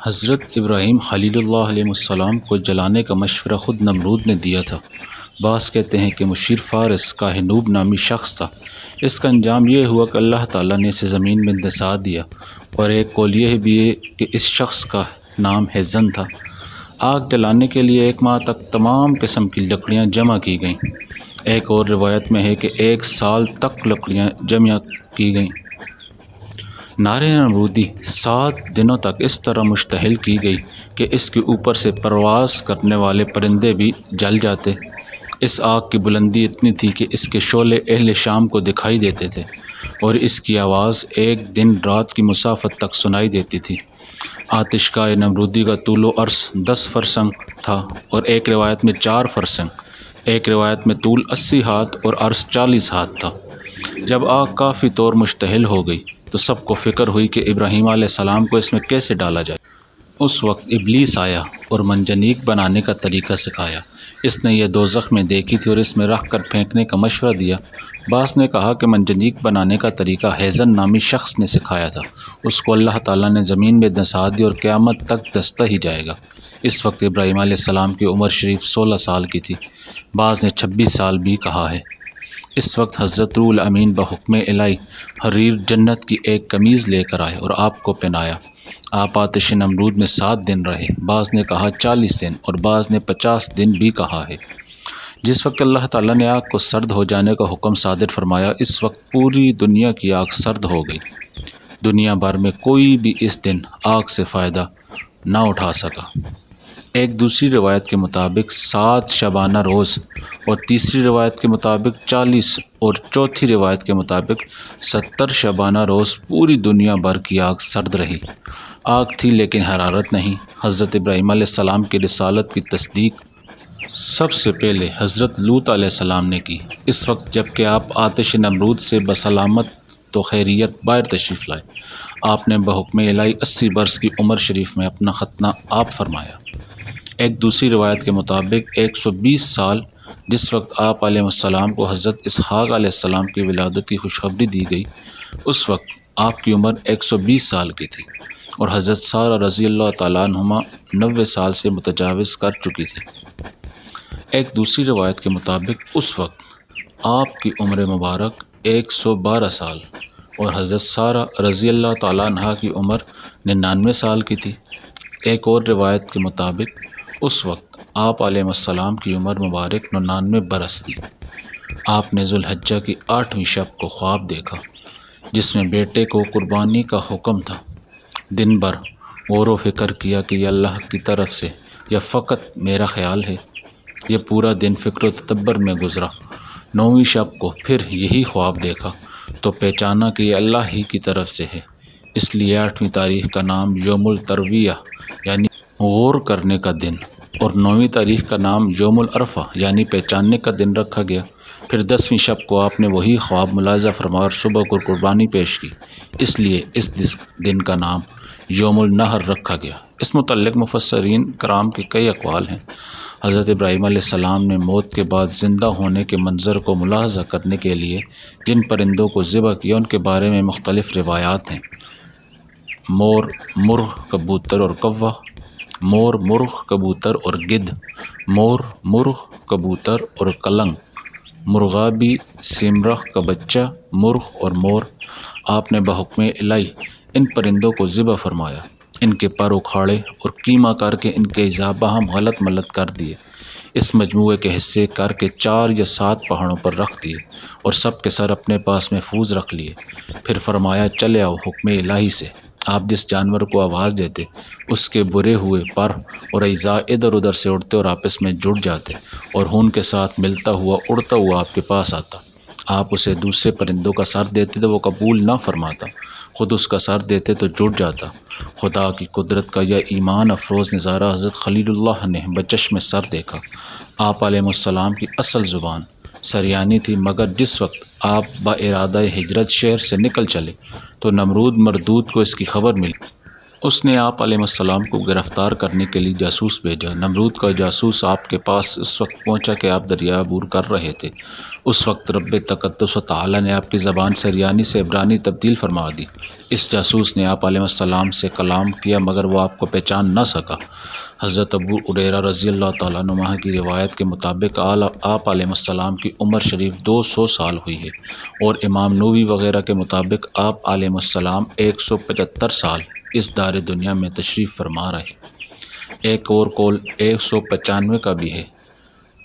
حضرت ابراہیم خلیل اللہ علیہ السلام کو جلانے کا مشورہ خود نمرود نے دیا تھا۔ بعض کہتے ہیں کہ مشیر فارس کاہنوب نامی شخص تھا۔ اس کا انجام یہ ہوا کہ اللہ تعالیٰ نے اسے زمین میں دسا دیا، اور ایک قول یہ بھی ہے کہ اس شخص کا نام ہیزن تھا۔ آگ جلانے کے لیے 1 ماہ تک تمام قسم کی لکڑیاں جمع کی گئیں۔ ایک اور روایت میں ہے کہ 1 سال تک لکڑیاں جمع کی گئیں۔ نار نمرودی 7 دنوں تک اس طرح مشتعل کی گئی کہ اس کے اوپر سے پرواز کرنے والے پرندے بھی جل جاتے۔ اس آگ کی بلندی اتنی تھی کہ اس کے شعلے اہل شام کو دکھائی دیتے تھے، اور اس کی آواز 1 دن رات کی مسافت تک سنائی دیتی تھی۔ آتش کا نمرودی کا طول و عرض 10 فرسنگ تھا، اور ایک روایت میں 4 فرسنگ، ایک روایت میں طول 80 ہاتھ اور عرض 40 ہاتھ تھا۔ جب آگ کافی طور مشتعل ہو گئی تو سب کو فکر ہوئی کہ ابراہیم علیہ السلام کو اس میں کیسے ڈالا جائے۔ اس وقت ابلیس آیا اور منجنیق بنانے کا طریقہ سکھایا۔ اس نے یہ دوزخ میں دیکھی تھی اور اس میں رکھ کر پھینکنے کا مشورہ دیا۔ بعض نے کہا کہ منجنیق بنانے کا طریقہ ہیزن نامی شخص نے سکھایا تھا، اس کو اللہ تعالیٰ نے زمین میں دسا دیا اور قیامت تک دستا ہی جائے گا۔ اس وقت ابراہیم علیہ السلام کی عمر شریف 16 سال کی تھی، بعض نے 26 سال بھی کہا ہے۔ اس وقت حضرت روح الامین بحکم الہی حریر جنت کی ایک قمیض لے کر آئے اور آپ کو پہنایا۔ آپ آتش نمرود میں 7 دن رہے، بعض نے کہا 40 دن اور بعض نے 50 دن بھی کہا ہے۔ جس وقت اللہ تعالیٰ نے آگ کو سرد ہو جانے کا حکم صادر فرمایا، اس وقت پوری دنیا کی آگ سرد ہو گئی۔ دنیا بھر میں کوئی بھی اس دن آگ سے فائدہ نہ اٹھا سکا۔ ایک دوسری روایت کے مطابق 7 شبانہ روز، اور تیسری روایت کے مطابق 40، اور چوتھی روایت کے مطابق 70 شبانہ روز پوری دنیا بھر کی آگ سرد رہی۔ آگ تھی لیکن حرارت نہیں۔ حضرت ابراہیم علیہ السلام کی رسالت کی تصدیق سب سے پہلے حضرت لوط علیہ السلام نے کی۔ اس وقت جب کہ آپ آتش نمرود سے بسلامت تو خیریت باہر تشریف لائے، آپ نے بحکم الہی 80 برس کی عمر شریف میں اپنا ختنہ آپ فرمایا۔ ایک دوسری روایت کے مطابق 120 سال جس وقت آپ علیہ السلام کو حضرت اسحاق علیہ السلام کی ولادت کی خوشخبری دی گئی، اس وقت آپ کی عمر 120 سال کی تھی، اور حضرت سارہ رضی اللہ تعالیٰ عنہما 90 سال سے متجاوز کر چکی تھی۔ ایک دوسری روایت کے مطابق اس وقت آپ کی عمر مبارک 112 سال اور حضرت سارہ رضی اللہ تعالیٰ عنہا کی عمر 99 سال کی تھی۔ ایک اور روایت کے مطابق اس وقت آپ علیہ السلام کی عمر مبارک 99 برس تھی۔ آپ نے ذوالحجہ کی 8ویں شب کو خواب دیکھا، جس میں بیٹے کو قربانی کا حکم تھا۔ دن بھر غور و فکر کیا کہ یہ اللہ کی طرف سے یا فقط میرا خیال ہے۔ یہ پورا دن فکر و تدبر میں گزرا۔ 9ویں شب کو پھر یہی خواب دیکھا تو پہچانا کہ یہ اللہ ہی کی طرف سے ہے۔ اس لیے 8ویں تاریخ کا نام یوم الترویہ یعنی غور کرنے کا دن، اور 9ویں تاریخ کا نام یوم العرفہ یعنی پہچاننے کا دن رکھا گیا۔ پھر 10ویں شب کو آپ نے وہی خواب ملاحظہ فرما اور صبح کو قربانی پیش کی، اس لیے اس دن کا نام یوم النحر رکھا گیا۔ اس متعلق مفسرین کرام کے کئی اقوال ہیں۔ حضرت ابراہیم علیہ السلام نے موت کے بعد زندہ ہونے کے منظر کو ملاحظہ کرنے کے لیے جن پرندوں کو ذبح کیا، ان کے بارے میں مختلف روایات ہیں۔ مور، مرغ، کبوتر اور کوا، مور، مرغ، کبوتر اور گدھ، مور، مرغ، کبوتر اور کلنگ، مرغابی، سیمرغ کا بچہ، مرغ اور مور۔ آپ نے بحکم الہی ان پرندوں کو ذبح فرمایا، ان کے پر اکھاڑے اور کیما کر کے ان کے اعضاء باہم غلط ملت کر دیے، اس مجموعے کے حصے کر کے 4 یا 7 پہاڑوں پر رکھ دیے اور سب کے سر اپنے پاس محفوظ رکھ لیے۔ پھر فرمایا چلے آؤ حکم الہی سے، آپ جس جانور کو آواز دیتے اس کے برے ہوئے پر اور اعضاء ادھر ادھر سے اڑتے اور آپس میں جڑ جاتے اور خون کے ساتھ ملتا ہوا اڑتا ہوا آپ کے پاس آتا۔ آپ اسے دوسرے پرندوں کا سر دیتے تو وہ قبول نہ فرماتا، خود اس کا سر دیتے تو جڑ جاتا۔ خدا کی قدرت کا یہ ایمان افروز نظارہ حضرت خلیل اللہ نے بچشم سر دیکھا۔ آپ علیہ السلام کی اصل زبان سریانی تھی، مگر جس وقت آپ با ارادہ ہجرت شہر سے نکل چلے تو نمرود مردود کو اس کی خبر ملی اس نے آپ علیہ السلام کو گرفتار کرنے کے لیے جاسوس بھیجا۔ نمرود کا جاسوس آپ کے پاس اس وقت پہنچا کہ آپ دریا عبور کر رہے تھے۔ اس وقت رب تقدس و تعالی نے آپ کی زبان سریانی سے عبرانی تبدیل فرما دی۔ اس جاسوس نے آپ علیہ السلام سے کلام کیا مگر وہ آپ کو پہچان نہ سکا۔ حضرت ابو ہریرہ رضی اللہ تعالیٰ عنہ کی روایت کے مطابق آپ علیہ السلام کی عمر شریف 200 سال ہوئی ہے، اور امام نووی وغیرہ کے مطابق آپ علیہ السلام 175 سال اس دار دنیا میں تشریف فرما رہے۔ ایک اور قول 195 کا بھی ہے۔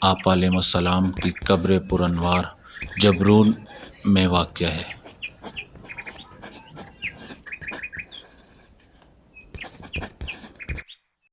آپ علیہ السلام کی قبر پر انوار جبرون میں واقع ہے۔